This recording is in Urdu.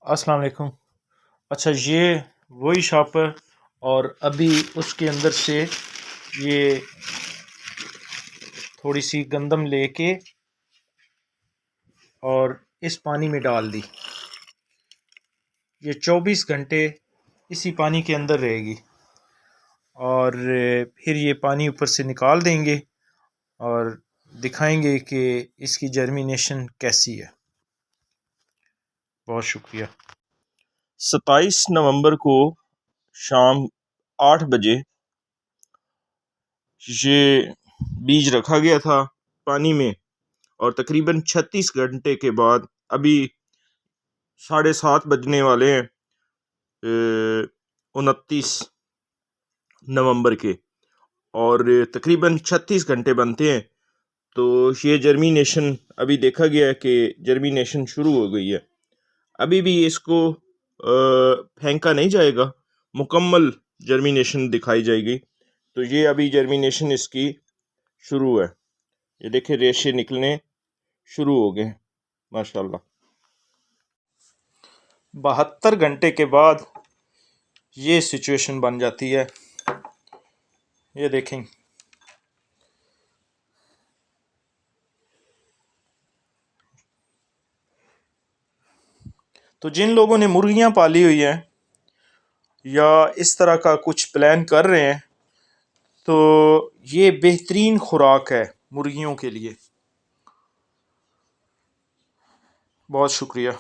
السلام علیکم۔ اچھا، یہ وہی شاپ ہے اور ابھی اس کے اندر سے یہ تھوڑی سی گندم لے کے اور اس پانی میں ڈال دی۔ یہ 24 گھنٹے اسی پانی کے اندر رہے گی اور پھر یہ پانی اوپر سے نکال دیں گے اور دکھائیں گے کہ اس کی جرمینیشن کیسی ہے۔ بہت شکریہ۔ 27 نومبر کو شام 8 بجے یہ بیج رکھا گیا تھا پانی میں، اور تقریباً 36 گھنٹے کے بعد ابھی 7:30 بجنے والے ہیں 29 نومبر کے، اور تقریباً 36 گھنٹے بنتے ہیں، تو یہ جرمینیشن ابھی دیکھا گیا ہے کہ جرمینیشن شروع ہو گئی ہے۔ ابھی بھی اس کو پھینکا نہیں جائے گا، مکمل جرمینیشن دکھائی جائے گی۔ تو یہ ابھی جرمینیشن اس کی شروع ہے، یہ دیکھیں ریشے نکلنے شروع ہو گئے ماشاءاللہ۔ 72 گھنٹے کے بعد یہ سچویشن بن جاتی ہے، یہ دیکھیں۔ تو جن لوگوں نے مرغیاں پالی ہوئی ہیں یا اس طرح کا کچھ پلان کر رہے ہیں تو یہ بہترین خوراک ہے مرغیوں کے لیے۔ بہت شکریہ۔